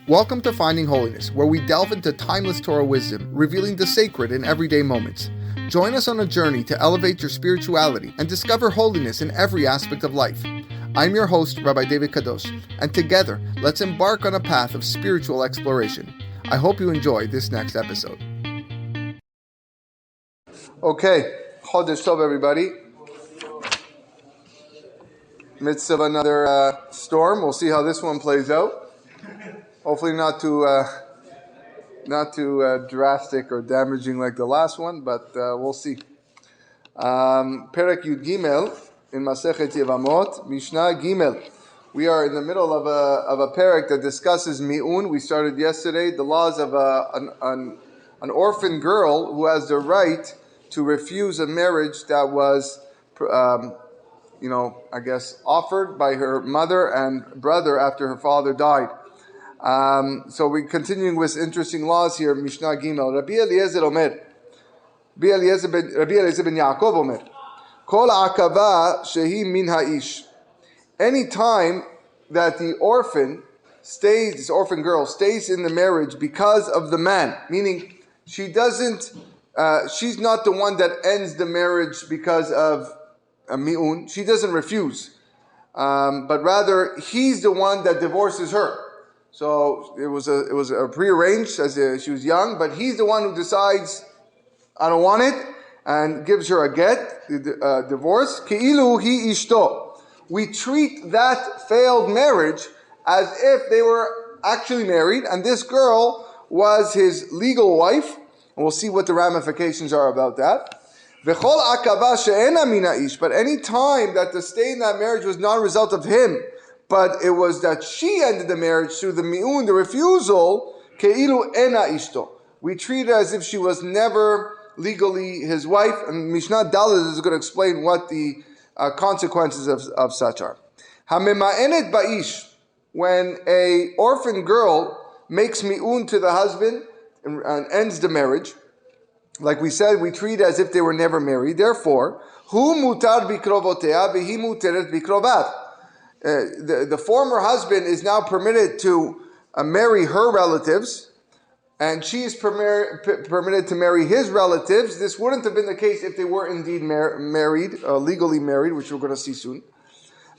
Welcome to Finding Holiness, where we delve into timeless Torah wisdom, revealing the sacred in everyday moments. Join us on a journey to elevate your spirituality and discover holiness in every aspect of life. I'm your host, Rabbi David Kadosh, and together, let's embark on a path of spiritual exploration. I hope you enjoy this next episode. Okay, Chodesh Tov, everybody. Midst of another storm, we'll see how this one plays out. Hopefully not too drastic or damaging like the last one, but we'll see. Perek Yud Gimel in Masechet Yevamot, Mishna Gimel. We are in the middle of a perek that discusses mi'un. We started yesterday the laws of an orphan girl who has the right to refuse a marriage that was, offered by her mother and brother after her father died. So we're continuing with interesting laws here. Mishnah Gimel. Rabbi Eliezer Omer. Rabbi Eliezer ben Yaakov Omer. Kol akava shehi min ha'ish. Any time that the orphan stays, this orphan girl stays in the marriage because of the man, meaning she doesn't, she's not the one that ends the marriage because of a mi'un. She doesn't refuse, but rather he's the one that divorces her. So it was a prearranged as she was young, but he's the one who decides, I don't want it, and gives her a get, divorce. Ki'ilu hi ishto. We treat that failed marriage as if they were actually married, and this girl was his legal wife. And we'll see what the ramifications are about that. V'chol akava she'ena min ha'ish. But any time that the stay in that marriage was not a result of him, but it was that she ended the marriage through the mi'un, the refusal, ke'ilu ena ishto. We treat her as if she was never legally his wife, and Mishnah Dalet is going to explain what the consequences of such are. Hamema'enet ba'ish, when a orphan girl makes mi'un to the husband and ends the marriage, like we said, we treat as if they were never married. Therefore, hu mutar bikrovotea v'hi muteret bikrovat. The former husband is now permitted to marry her relatives, and she is permitted to marry his relatives. This wouldn't have been the case if they were indeed married, legally married, which we're going to see soon.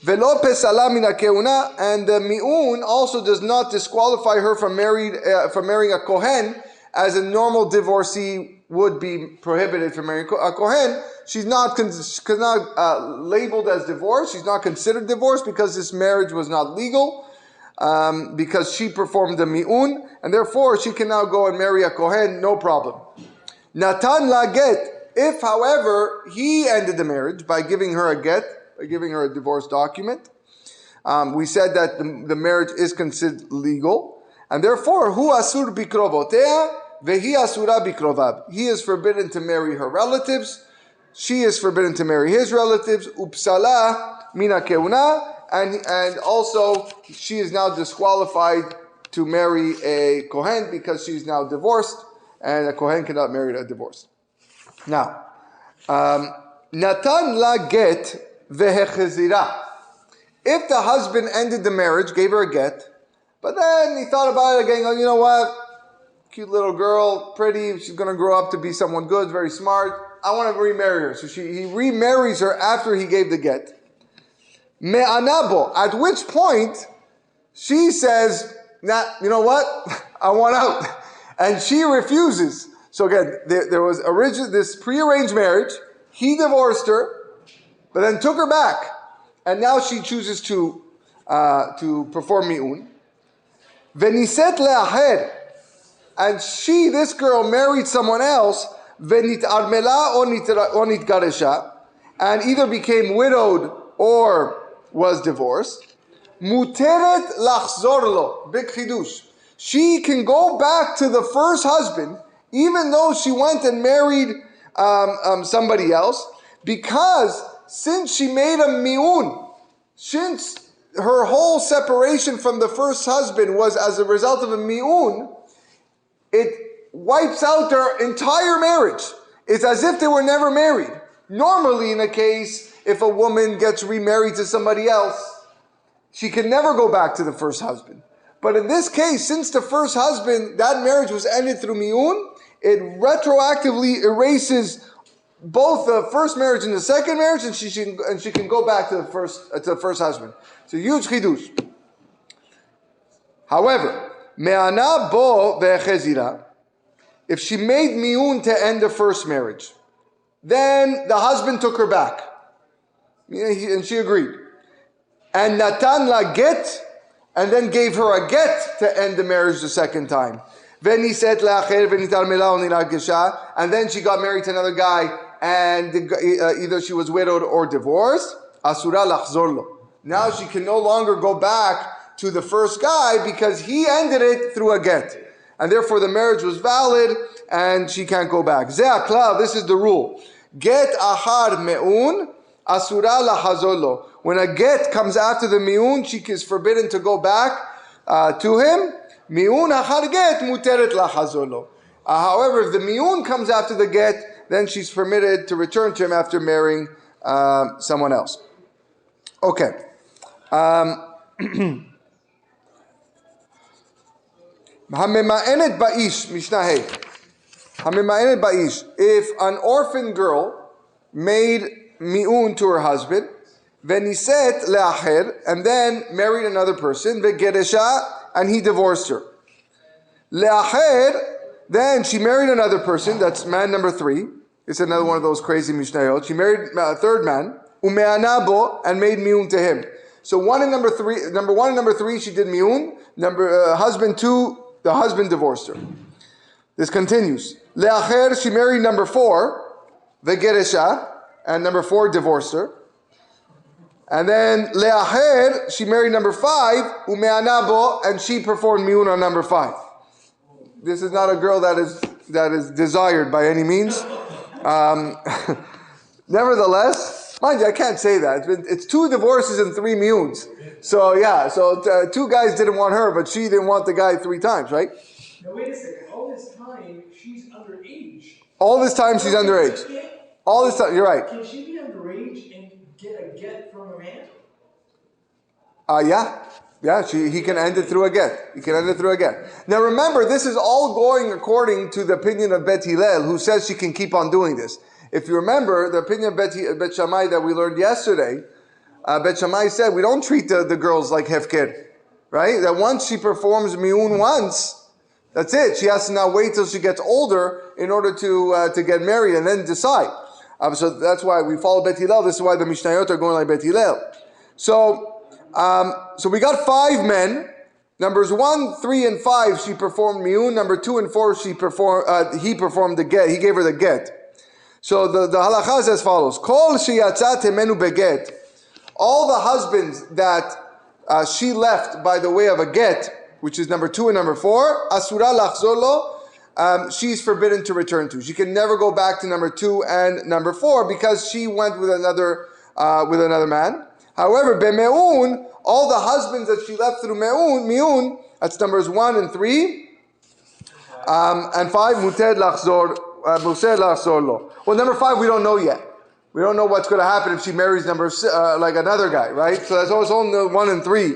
Velo pesala min hakeuna, and the mi'un also does not disqualify her from marrying a kohen, as a normal divorcee would be prohibited from marrying a kohen. She's not labeled as divorced. She's not considered divorced because this marriage was not legal, because she performed the mi'un, and therefore she can now go and marry a kohen, no problem. Natan la get. If, however, he ended the marriage by giving her a get, by giving her a divorce document, we said that the marriage is considered legal, and therefore, hu asur bikrovotea vehi asura bikrovav. He is forbidden to marry her relatives. She is forbidden to marry his relatives. Upsala mina keuna, and also she is now disqualified to marry a kohen because she's now divorced, and a kohen cannot marry a divorced. Now, natan la get vehechezira. If the husband ended the marriage, gave her a get, but then he thought about it again. Oh, you know what? Cute little girl, pretty. She's going to grow up to be someone good, very smart. I want to remarry her. So he remarries her after he gave the get. Me'anabo, at which point she says, nah, you know what? I want out. And she refuses. So again, there was this prearranged marriage. He divorced her, but then took her back. And now she chooses to perform mi'un. Veniset le'aher. And this girl married someone else, venit armela or nitgaresha, and either became widowed or was divorced. Muteret lachzorlo, big chidush. She can go back to the first husband, even though she went and married somebody else, because since she made a mi'un, since her whole separation from the first husband was as a result of a mi'un, it wipes out their entire marriage. It's as if they were never married. Normally, in a case, if a woman gets remarried to somebody else, she can never go back to the first husband. But in this case, since the first husband, that marriage was ended through mi'un, it retroactively erases both the first marriage and the second marriage, and she can go back to the first husband. It's a huge chidush. However, me'ana bo ve'chezira, if she made mi'un to end the first marriage, then the husband took her back, and she agreed, and natan la get, and then gave her a get to end the marriage the second time. And then she got married to another guy, and either she was widowed or divorced. Asura lachzor lo. Now she can no longer go back to the first guy because he ended it through a get, and therefore the marriage was valid, and she can't go back. Ze haklal. This is the rule. Get ahar me'un asura lachzor lo. When a get comes after the mi'un, she is forbidden to go back to him. Mi'un achar get muteret lachazor lo. However, if the mi'un comes after the get, then she's permitted to return to him after marrying someone else. Okay. Hamema'enet ba'ish, Mishnah Hey. Hamema'enet ba'ish. If an orphan girl made mi'un to her husband, veniset le'acher, and then married another person, ve'geresha, and he divorced her. Le'acher, then she married another person, that's man number 3. It's another one of those crazy Mishnayot. She married a third man, ume'anabo, and made mi'un to him. So number 1 and number 3, she did mi'un. Husband 2, the husband divorced her. This continues. Le'acher, she married number 4, ve'geresha, and number 4 divorced her. And then le'acher, she married number 5, ume'anabo, and she performed mi'un on number 5. This is not a girl that is desired by any means. Nevertheless, mind you, I can't say that. It's 2 divorces and 3 mi'uns. So yeah, 2 guys didn't want her, but she didn't want the guy 3 times, right? Now wait a second. All this time she's underage. All this time she's underage. All this time, you're right. Can she be underage and get a get from a man? Yeah, he can end it through a get. He can end it through a get. Now remember, this is all going according to the opinion of Bet Hillel, who says she can keep on doing this. If you remember, the opinion of Bet Shammai that we learned yesterday, Bet Shammai said we don't treat the girls like hefker, right? That once she performs mi'un once, that's it. She has to now wait till she gets older in order to get married and then decide. So that's why we follow Bet Hillel. This is why the Mishnayot are going like Bet Hillel. So we got 5 men. Numbers 1, 3, and 5, she performed mi'un. Number 2 and 4, he performed the get. He gave her the get. So the halacha is as follows: Kol sheyatzat temenu beget. All the husbands that she left by the way of a get, which is number 2 and number 4, asura lachzor lo, she's forbidden to return to. She can never go back to number 2 and number 4 because she went with another man. However, beme'un, all the husbands that she left through mi'un, that's numbers 1 and 3, and 5, muter lachzor lo. Well, number 5 we don't know yet. We don't know what's going to happen if she marries like another guy, right? So that's always only 1 and 3.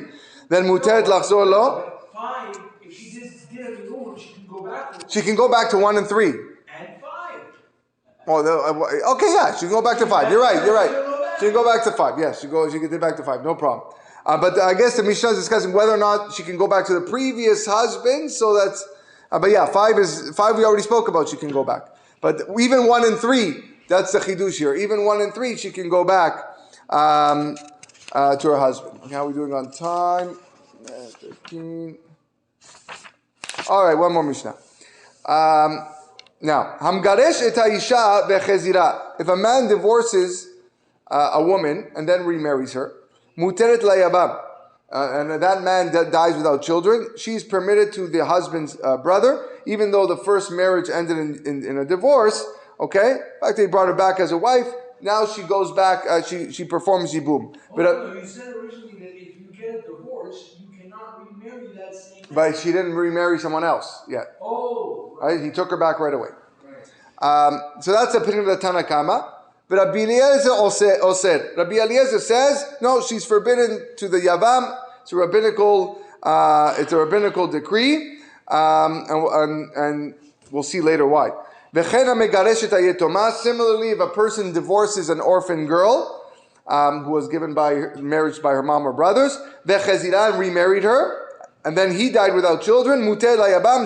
Then muter lachzor lo. 5, if she did a mi'un, she can go back. She can go back to 1 and 3. And 5. Well, okay, yeah, she can go back to 5. You're right. She can go back to 5. Yes, she can get back to 5. No problem. But I guess the Mishnah is discussing whether or not she can go back to the previous husband. So that's. But yeah, 5 we already spoke about. She can go back. But even 1 and 3, that's the chidush here. Even 1 and 3, she can go back to her husband. Okay, how are we doing on time? 13. All right, one more Mishnah. Now, hamgaresh et haisha vechezira. If a man divorces a woman and then remarries her, muteret layabam, and that man dies without children, she's permitted to the husband's brother, even though the first marriage ended in a divorce. Okay, in fact, they brought her back as a wife. Now she goes back. She performs yibum. You said originally that if you get a divorce, you cannot remarry that same man. But she didn't remarry someone else yet. Oh, right. He took her back right away. Right. So that's the opinion of the Tanakama. But Rabbi Eliezer Rabbi Eliezer says, no, she's forbidden to the Yavam. It's a rabbinical It's a rabbinical decree, and we'll see later why. Similarly, if a person divorces an orphan girl who was given by marriage by her mom or brothers, and remarried her, and then he died without children,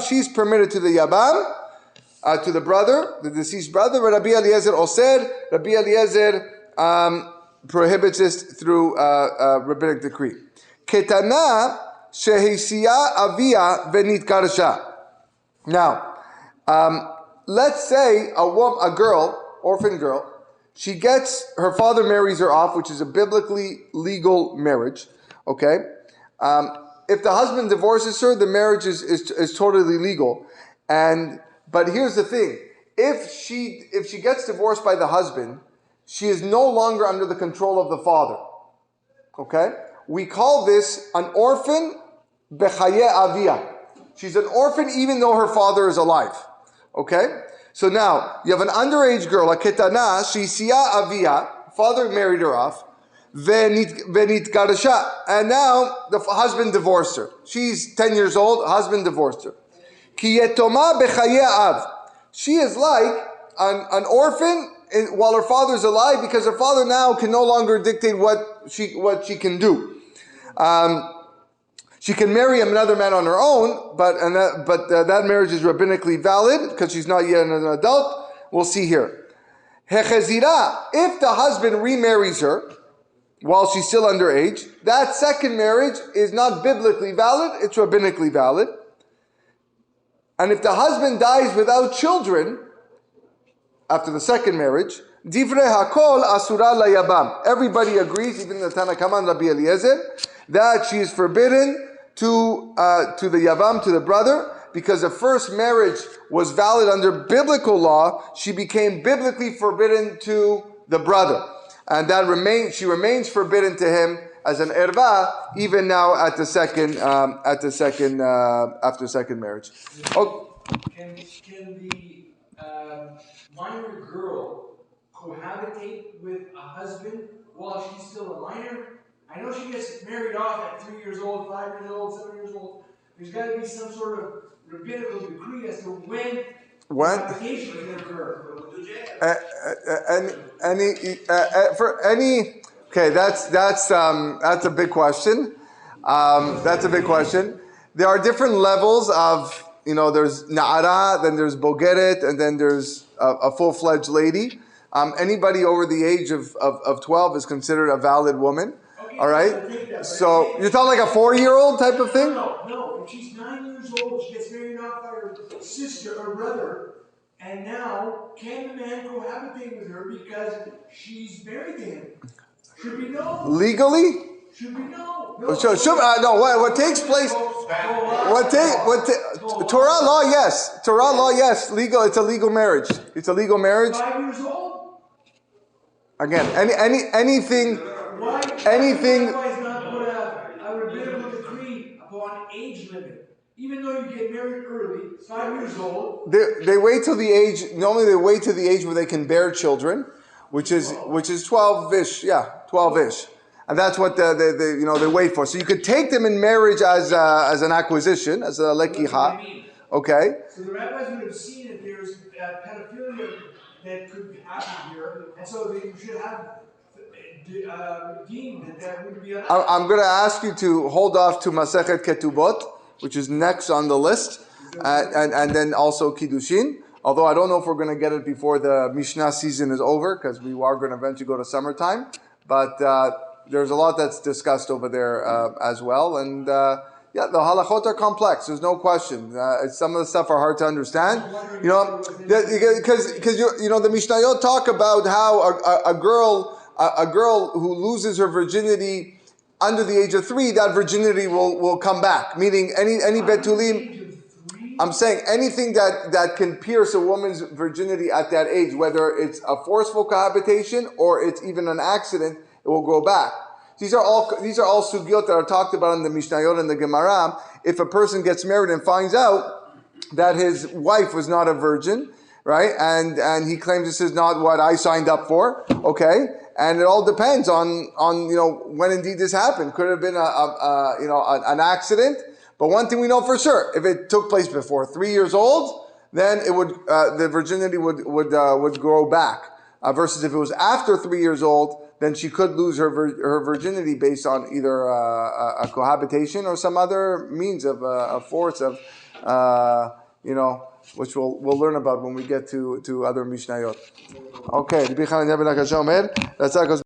she's permitted to the yabam, to the brother, the deceased brother. Rabbi Eliezer osir. Rabbi Eliezer prohibits this through rabbinic decree. Ketana shehisiya avia venit karsha. Now, let's say a girl, orphan girl, she gets, her father marries her off, which is a biblically legal marriage. Okay, if the husband divorces her, the marriage is totally legal. But here's the thing: if she gets divorced by the husband, she is no longer under the control of the father. Okay, we call this an orphan bechaye avia. She's an orphan even though her father is alive. Okay, so now you have an underage girl, a ketana, shisiya avia. Father married her off. Venit garasha, and now the husband divorced her. She's 10 years old. Husband divorced her. Ki yetoma bechaye av. She is like an orphan while her father is alive, because her father now can no longer dictate what she can do. She can marry another man on her own, but that marriage is rabbinically valid because she's not yet an adult. We'll see here. Hechezira, if the husband remarries her while she's still underage, that second marriage is not biblically valid, it's rabbinically valid. And if the husband dies without children after the second marriage, divrei hakol asura layabam. Everybody agrees, even the Tana Kama and Rabbi Eliezer, that she is forbidden to the yavam, to the brother, because the first marriage was valid under biblical law. She became biblically forbidden to the brother, and she remains forbidden to him as an erva even now after second marriage. Oh. Can the minor girl cohabitate with a husband while she's still a minor? I know she gets married off at 3 years old, 5 years old, 7 years old. There's got to be some sort of rabbinical decree as to when cohabitation can occur. That's a big question. That's a big question. There are different levels of, there's na'ara, then there's bogeret, and then there's a full-fledged lady. Anybody over the age of 12 is considered a valid woman. Okay, all right? So you're talking like a 4-year-old type of thing? No. If she's 9 years old, she gets married off by her sister or brother, and now can the man cohabitate with her because she's married to him? Should be no. Legally? Should be no. No. What takes place? Torah law, yes. Torah law, yes. Legal. It's a legal marriage. It's a legal marriage. 5 years old. Again, anything. Why is not put a rabbinical decree upon age limit? Even though you get married early, 5 years old. They wait till the age. Normally, they wait till the age where they can bear children, which is 12ish. Yeah, 12ish. And that's what they wait for. So you could take them in marriage as an acquisition, as a lekiha. Okay. So the rabbis would have seen that there's pedophilia that could happen here, and so they should have deemed that would be. I'm going to ask you to hold off to Masechet Ketubot, which is next on the list, and then also Kiddushin. Although I don't know if we're going to get it before the Mishnah season is over, because we are going to eventually go to summertime. But there's a lot that's discussed over there as well. And the halachot are complex. There's no question. Some of the stuff are hard to understand. Because the Mishnayot talk about how a girl who loses her virginity under the age of 3, that virginity will come back. Meaning any betulim. I'm saying anything that can pierce a woman's virginity at that age, whether it's a forceful cohabitation or it's even an accident, it will go back. These are all sugyot that are talked about in the Mishnayot and the Gemara. If a person gets married and finds out that his wife was not a virgin, right, and he claims this is not what I signed up for, okay, And it all depends on when indeed this happened. Could have been an accident. But one thing we know for sure: if it took place before 3 years old, then it would the virginity would grow back. Versus if it was after 3 years old, then she could lose her virginity based on either a cohabitation or some other means of a force of which we'll learn about when we get to other Mishnayot. Okay,